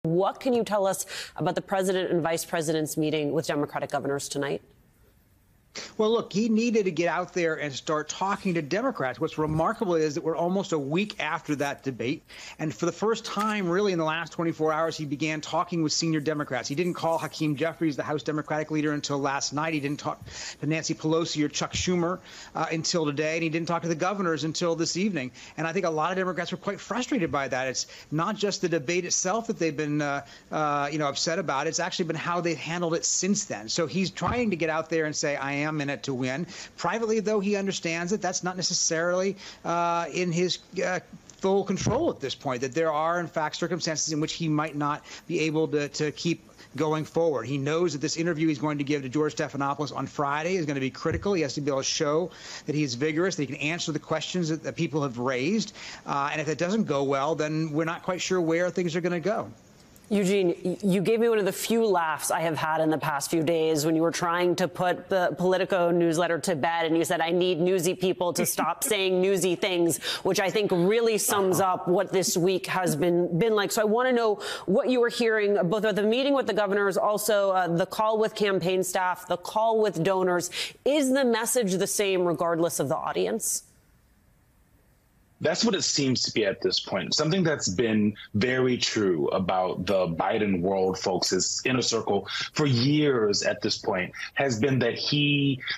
What can you tell us about the president and vice president's meeting with Democratic governors tonight? Well, look, he needed to get out there and start talking to Democrats. What's remarkable is that we're almost a week after that debate. And for the first time, really, in the last 24 hours, he began talking with senior Democrats. He didn't call Hakeem Jeffries, the House Democratic leader, until last night. He didn't talk to Nancy Pelosi or Chuck Schumer until today. And he didn't talk to the governors until this evening. And I think a lot of Democrats were quite frustrated by that. It's not just the debate itself that they've been, upset about. It's actually been how they've handled it since then. So he's trying to get out there and say, I am in it to win. Privately, though, he understands that that's not necessarily in his full control at this point, that there are, in fact, circumstances in which he might not be able to keep going forward. He knows that this interview he's going to give to George Stephanopoulos on Friday is going to be critical. He has to be able to show that he is vigorous, that he can answer the questions that people have raised. And if it doesn't go well, then we're not quite sure where things are going to go. Eugene, you gave me one of the few laughs I have had in the past few days when you were trying to put the Politico newsletter to bed, and you said, I need newsy people to stop saying newsy things, which I think really sums up what this week has been like. So I want to know what you were hearing, both at the meeting with the governors, also the call with campaign staff, the call with donors. Is the message the same regardless of the audience? That's what it seems to be at this point. Something that's been very true about the Biden world, folks' inner circle for years at this point has been that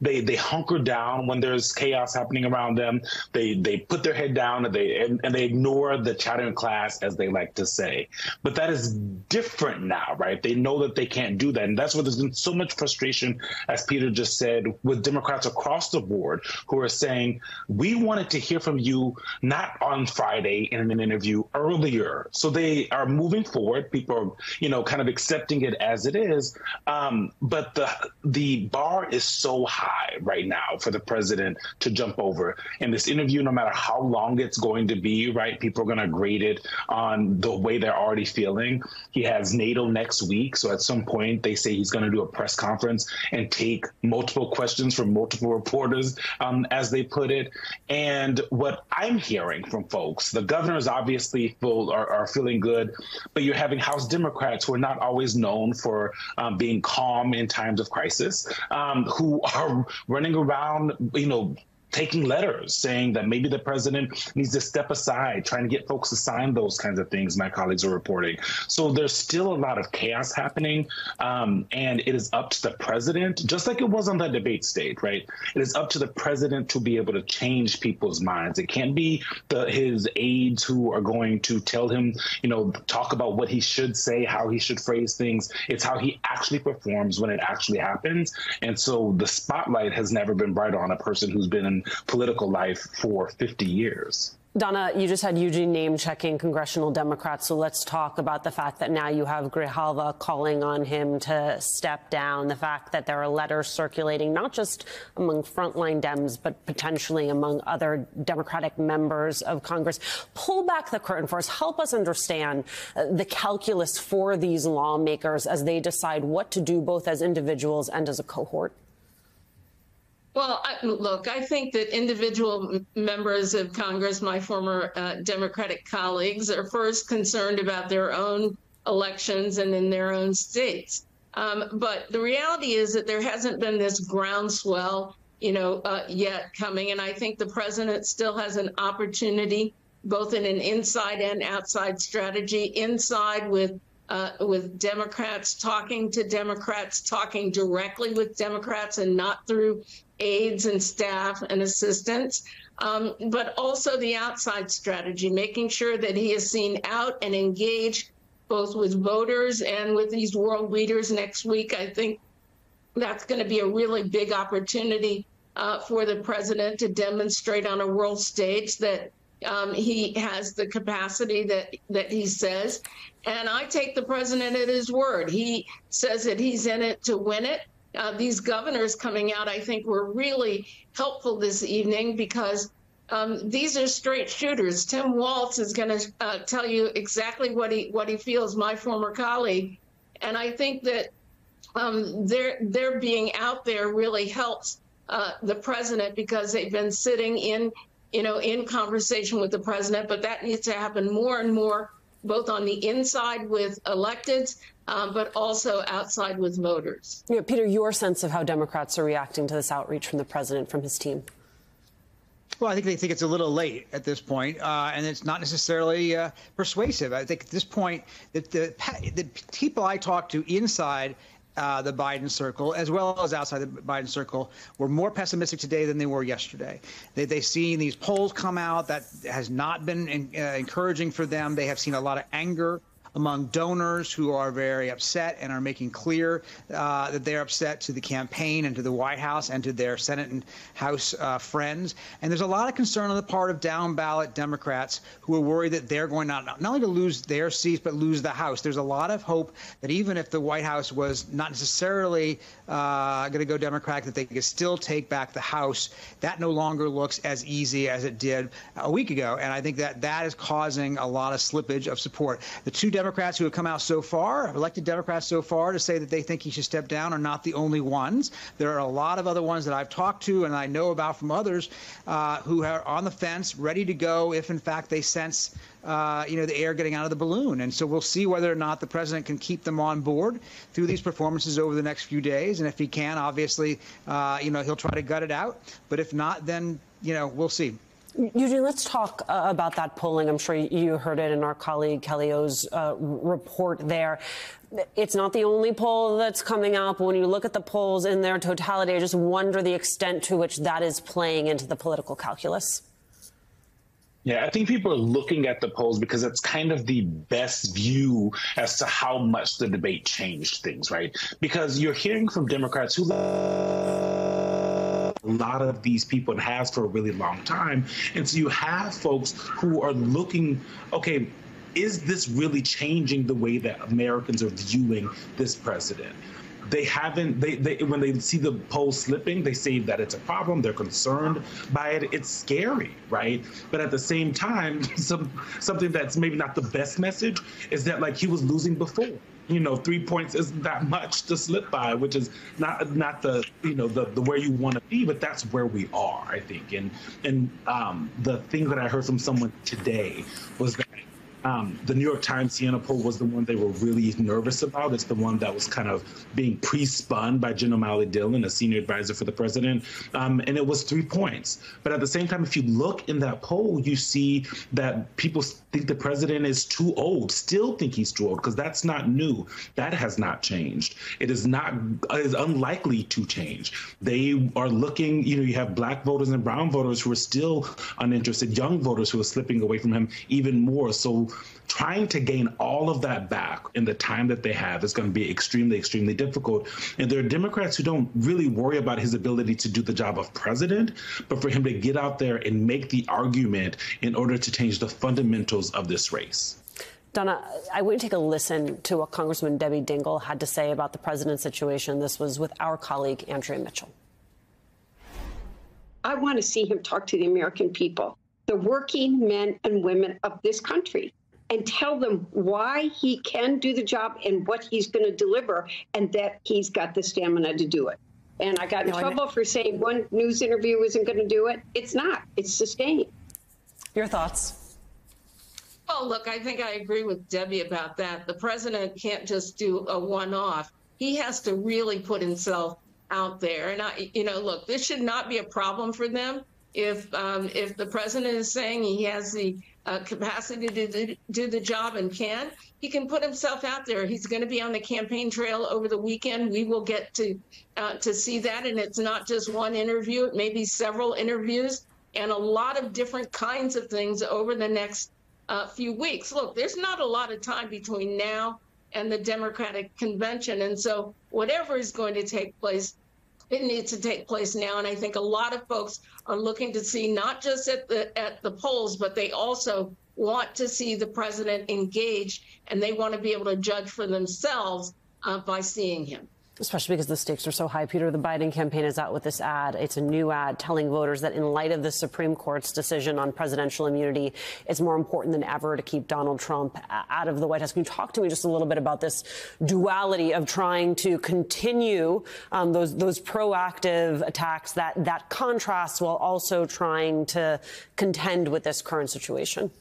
they hunker down when there's chaos happening around them. They put their head down and they ignore the chattering class, as they like to say. But that is different now, right? They know that they can't do that. And that's why there's been so much frustration, as Peter just said, with Democrats across the board who are saying, we wanted to hear from you not on Friday in an interview earlier. So they are moving forward. People are, kind of accepting it as it is. But the bar is so high right now for the president to jump over. In this interview, no matter how long it's going to be, right, people are going to grade it on the way they're already feeling. He has NATO next week. So at some point, they say he's going to do a press conference and take multiple questions from multiple reporters, as they put it. And what I'm hearing from folks, the governors obviously are feeling good, but you're having House Democrats who are not always known for being calm in times of crisis, who are running around, taking letters saying that maybe the president needs to step aside, trying to get folks to sign those kinds of things, my colleagues are reporting. So there's still a lot of chaos happening, and it is up to the president, just like it was on that debate stage, right? It is up to the president to be able to change people's minds. It can't be his aides who are going to tell him, talk about what he should say, how he should phrase things. It's how he actually performs when it actually happens. And so the spotlight has never been brighter on a person who's been in political life for 50 years. Donna, you just had Eugene name-checking congressional Democrats, so let's talk about the fact that now you have Grijalva calling on him to step down, the fact that there are letters circulating not just among frontline Dems, but potentially among other Democratic members of Congress. Pull back the curtain for us. Help us understand the calculus for these lawmakers as they decide what to do, both as individuals and as a cohort. Well, look, I think that individual members of Congress, my former Democratic colleagues, are first concerned about their own elections and in their own states. But the reality is that there hasn't been this groundswell, yet coming. And I think the president still has an opportunity, both in an inside and outside strategy, inside with Democrats, talking to Democrats, talking directly with Democrats and not through aides and staff and assistants, but also the outside strategy, making sure that he is seen out and engaged both with voters and with these world leaders next week. I think that's going to be a really big opportunity for the president to demonstrate on a world stage that he has the capacity that he says. And I take the president at his word. He says that he's in it to win it. These governors coming out, I think, were really helpful this evening because these are straight shooters. Tim Walz is going to tell you exactly what he feels, my former colleague. And I think that their being out there really helps the president because they've been sitting in conversation with the president. But that needs to happen more and more both on the inside with electeds, but also outside with voters. Yeah, Peter, your sense of how Democrats are reacting to this outreach from the president, from his team? Well, I think they think it's a little late at this point, and it's not necessarily persuasive. I think at this point, that the people I talked to inside the Biden circle, as well as outside the Biden circle, were more pessimistic today than they were yesterday. They've seen these polls come out that has not been encouraging for them. They have seen a lot of anger among donors who are very upset and are making clear that they're upset to the campaign and to the White House and to their Senate and House friends. And there's a lot of concern on the part of down-ballot Democrats who are worried that they're going not only to lose their seats, but lose the House. There's a lot of hope that even if the White House was not necessarily going to go Democratic, that they could still take back the House. That no longer looks as easy as it did a week ago. And I think that that is causing a lot of slippage of support. The two Democrats who have come out so far, elected Democrats so far, to say that they think he should step down are not the only ones. There are a lot of other ones that I've talked to and I know about from others who are on the fence, ready to go if, in fact, they sense the air getting out of the balloon. And so we'll see whether or not the president can keep them on board through these performances over the next few days. And if he can, obviously, he'll try to gut it out. But if not, then, we'll see. Eugene, let's talk about that polling. I'm sure you heard it in our colleague Kelly O's report there. It's not the only poll that's coming out, but when you look at the polls in their totality, I just wonder the extent to which that is playing into the political calculus. Yeah, I think people are looking at the polls because it's kind of the best view as to how much the debate changed things, right? Because you're hearing from Democrats who a lot of these people and has for a really long time. And so you have folks who are looking, okay, is this really changing the way that Americans are viewing this president? They haven't, when they see the polls slipping, they say that it's a problem. They're concerned by it. It's scary, right? But at the same time, something that's maybe not the best message is that, like, he was losing before. 3 points isn't that much to slip by, which is not the the where you want to be, but that's where we are, I think. And the thing that I heard from someone today was that the New York Times Siena poll was the one they were really nervous about. It's the one that was kind of being pre-spun by Jen O'Malley Dillon, a senior advisor for the president, and it was 3 points. But at the same time, if you look in that poll, you see that people think the president is too old, still think he's too old, because that's not new. That has not changed. It is unlikely to change. They are looking, you have black voters and brown voters who are still uninterested, young voters who are slipping away from him even more. So trying to gain all of that back in the time that they have is going to be extremely, extremely difficult. And there are Democrats who don't really worry about his ability to do the job of president, but for him to get out there and make the argument in order to change the fundamentals of this race. Donna, I want to take a listen to what Congresswoman Debbie Dingell had to say about the president's situation. This was with our colleague, Andrea Mitchell. I want to see him talk to the American people, the working men and women of this country, and tell them why he can do the job and what he's going to deliver, and that he's got the stamina to do it. And I got in trouble for saying one news interview isn't going to do it. It's not. It's sustained. Your thoughts? Well, look, I think I agree with Debbie about that. The president can't just do a one-off. He has to really put himself out there. And, look, this should not be a problem for them. If the president is saying he has the capacity to do the job and he can put himself out there. He's going to be on the campaign trail over the weekend. We will get to see that. And it's not just one interview. It may be several interviews and a lot of different kinds of things over the next few weeks. Look, there's not a lot of time between now and the Democratic convention. And so whatever is going to take place, it needs to take place now. And I think a lot of folks are looking to see not just at the polls, but they also want to see the president engaged, and they want to be able to judge for themselves by seeing him. Especially because the stakes are so high. Peter, the Biden campaign is out with this ad. It's a new ad telling voters that in light of the Supreme Court's decision on presidential immunity, it's more important than ever to keep Donald Trump out of the White House. Can you talk to me just a little bit about this duality of trying to continue those proactive attacks, that contrasts, while also trying to contend with this current situation?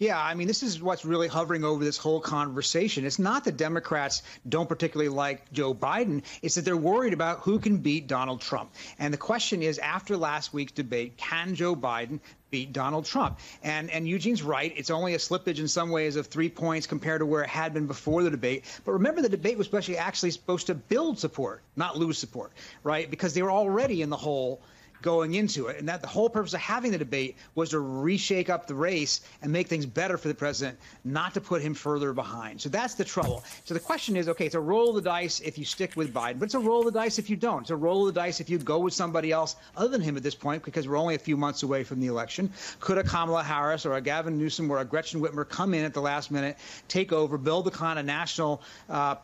Yeah, I mean, this is what's really hovering over this whole conversation. It's not that Democrats don't particularly like Joe Biden. It's that they're worried about who can beat Donald Trump. And the question is, after last week's debate, can Joe Biden beat Donald Trump? And Eugene's right. It's only a slippage in some ways of 3 points compared to where it had been before the debate. But remember, the debate was actually supposed to build support, not lose support, right? Because they were already in the hole going into it. And that the whole purpose of having the debate was to reshake up the race and make things better for the president, not to put him further behind. So that's the trouble. So the question is, okay, it's a roll of the dice if you stick with Biden, but it's a roll of the dice if you don't. It's a roll of the dice if you go with somebody else other than him at this point, because we're only a few months away from the election. Could a Kamala Harris or a Gavin Newsom or a Gretchen Whitmer come in at the last minute, take over, build the kind of national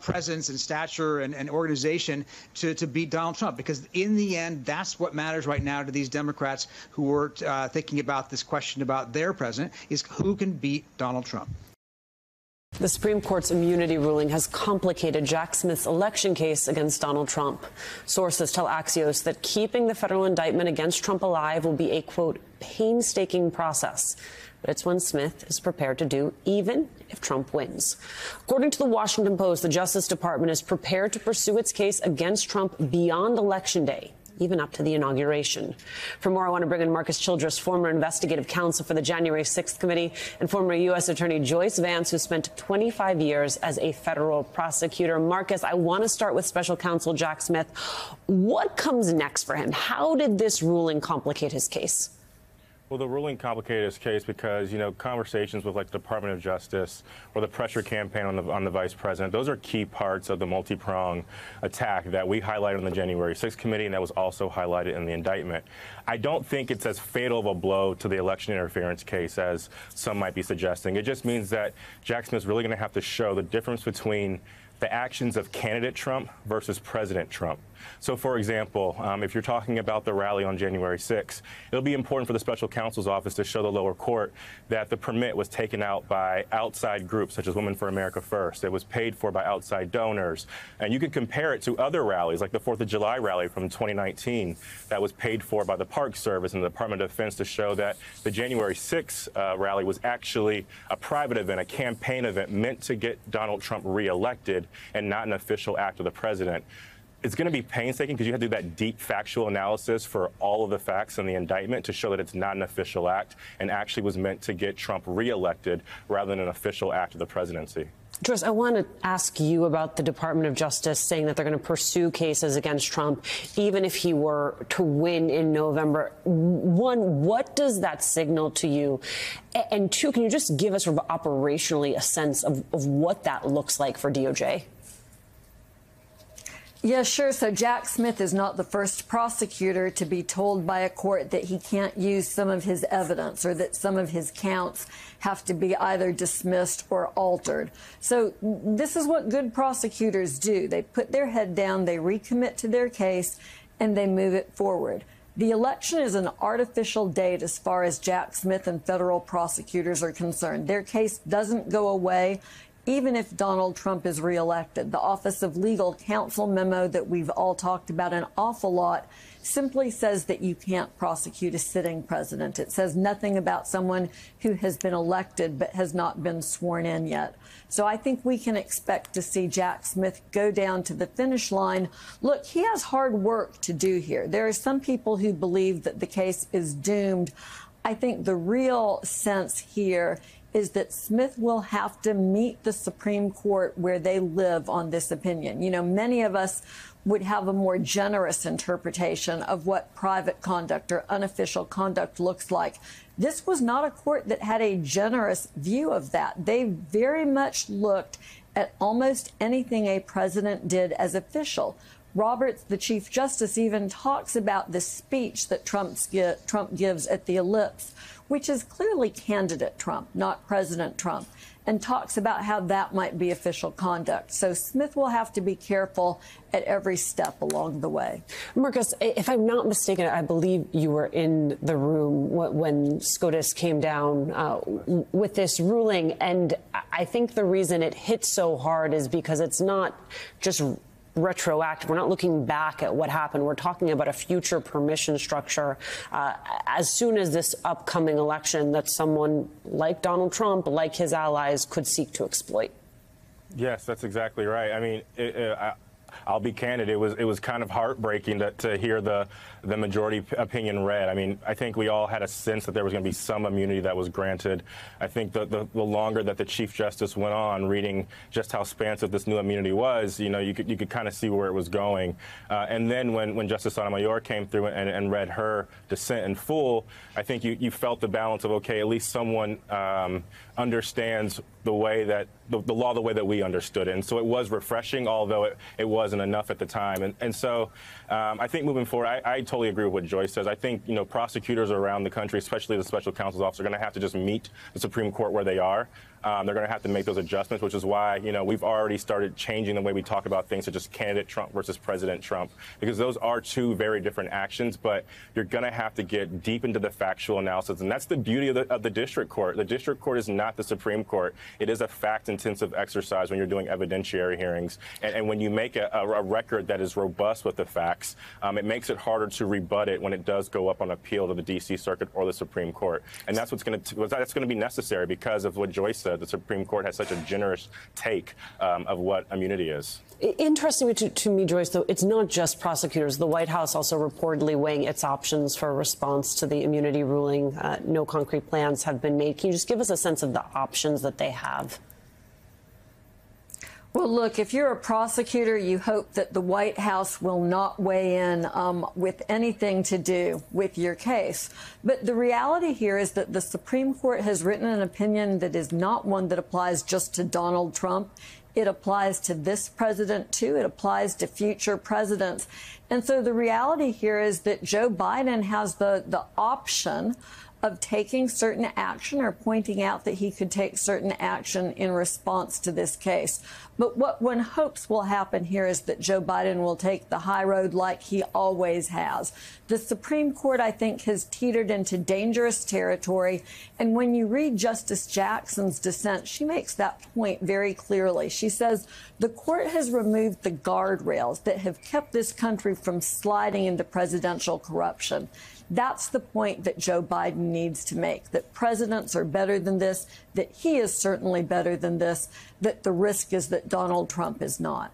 presence and stature and organization to beat Donald Trump? Because in the end, that's what matters right now to these Democrats who are thinking about this question about their president, is who can beat Donald Trump. The Supreme Court's immunity ruling has complicated Jack Smith's election case against Donald Trump. Sources tell Axios that keeping the federal indictment against Trump alive will be a, quote, painstaking process. But it's one Smith is prepared to do, even if Trump wins. According to the Washington Post, the Justice Department is prepared to pursue its case against Trump beyond Election Day, even up to the inauguration. For more, I want to bring in Marcus Childress, former investigative counsel for the January 6th committee, and former U.S. Attorney Joyce Vance, who spent 25 years as a federal prosecutor. Marcus, I want to start with special counsel Jack Smith. What comes next for him? How did this ruling complicate his case? Well, the ruling complicated his case because, you know, conversations with like the Department of Justice or the pressure campaign on the vice president, those are key parts of the multi-pronged attack that we highlighted on the January 6th committee, and that was also highlighted in the indictment. I don't think it's as fatal of a blow to the election interference case as some might be suggesting. It just means that Jack Smith's really going to have to show the difference between the actions of candidate Trump versus President Trump. So, for example, if you're talking about the rally on January 6th, it'll be important for the special counsel's office to show the lower court that the permit was taken out by outside groups, such as Women for America First. It was paid for by outside donors. And you could compare it to other rallies, like the 4th of July rally from 2019 that was paid for by the Park Service and the Department of Defense, to show that the January 6th rally was actually a private event, a campaign event meant to get Donald Trump reelected and not an official act of the president. It's going to be painstaking because you have to do that deep factual analysis for all of the facts in the indictment to show that it's not an official act and actually was meant to get Trump reelected rather than an official act of the presidency. Joyce, I want to ask you about the Department of Justice saying that they're going to pursue cases against Trump, even if he were to win in November. One, what does that signal to you? And two, can you just give us operationally a sense of what that looks like for DOJ? Yeah, sure. So Jack Smith is not the first prosecutor to be told by a court that he can't use some of his evidence or that some of his counts have to be either dismissed or altered. So this is what good prosecutors do. They put their head down, they recommit to their case, and they move it forward. The election is an artificial date as far as Jack Smith and federal prosecutors are concerned. Their case doesn't go away even if Donald Trump is reelected. The Office of Legal Counsel memo that we've all talked about an awful lot simply says that you can't prosecute a sitting president. It says nothing about someone who has been elected but has not been sworn in yet. So I think we can expect to see Jack Smith go down to the finish line. Look, he has hard work to do here. There are some people who believe that the case is doomed. I think the real sense here is that Smith will have to meet the Supreme Court where they live on this opinion. You know, many of us would have a more generous interpretation of what private conduct or unofficial conduct looks like. This was not a court that had a generous view of that. They very much looked at almost anything a president did as official. Roberts, the Chief Justice, even talks about the speech that Trump gives at the Ellipse, which is clearly candidate Trump, not President Trump, and talks about how that might be official conduct. So Smith will have to be careful at every step along the way. Marcus, if I'm not mistaken, I believe you were in the room when SCOTUS came down with this ruling. And I think the reason it hits so hard is because it's not just retroactive. We're not looking back at what happened. We're talking about a future permission structure as soon as this upcoming election that someone like Donald Trump, like his allies, could seek to exploit. Yes, that's exactly right. I mean, I'll be candid. It was kind of heartbreaking to hear the majority opinion read. I mean, I think we all had a sense that there was going to be some immunity that was granted. I think the longer that the Chief Justice went on reading just how expansive this new immunity was, you know, you could kind of see where it was going. And then when Justice Sotomayor came through and read her dissent in full, I think you felt the balance of, okay, at least someone understands the way that the law the way that we understood it. And so it was refreshing, although it wasn't enough at the time. And so I think moving forward, I totally agree with what Joyce says. I think, you know, prosecutors around the country, especially the special counsel's office, are going to have to just meet the Supreme Court where they are. They're going to have to make those adjustments, which is why, you know, we've already started changing the way we talk about things, such as candidate Trump versus President Trump, because those are two very different actions. But you're going to have to get deep into the factual analysis. And that's the beauty of the district court. The district court is not the Supreme Court. It is a fact-intensive exercise when you're doing evidentiary hearings. And when you make a record that is robust with the facts, it makes it harder to rebut it when it does go up on appeal to the D.C. Circuit or the Supreme Court. And that's going to be necessary because of what Joyce said. The Supreme Court has such a generous take of what immunity is. Interestingly to me, Joyce, though, it's not just prosecutors. The White House also reportedly weighing its options for a response to the immunity ruling. No concrete plans have been made. Can you just give us a sense of the options that they have? Well, look, if you're a prosecutor, you hope that the White House will not weigh in with anything to do with your case. But the reality here is that the Supreme Court has written an opinion that is not one that applies just to Donald Trump. It applies to this president, too. It applies to future presidents. And so the reality here is that Joe Biden has the option of taking certain action or pointing out that he could take certain action in response to this case. But what one hopes will happen here is that Joe Biden will take the high road like he always has. The Supreme Court, I think, has teetered into dangerous territory. And when you read Justice Jackson's dissent, she makes that point very clearly. She says the court has removed the guardrails that have kept this country from sliding into presidential corruption. That's the point that Joe Biden needs to make, that presidents are better than this, that he is certainly better than this, that the risk is that Donald Trump is not.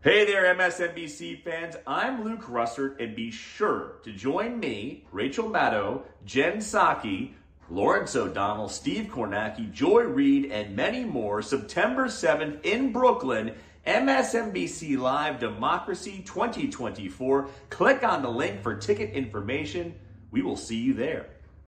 Hey there, MSNBC fans. I'm Luke Russert, and be sure to join me, Rachel Maddow, Jen Psaki, Lawrence O'Donnell, Steve Kornacki, Joy Reid, and many more September 7th in Brooklyn, MSNBC Live Democracy 2024. Click on the link for ticket information. We will see you there.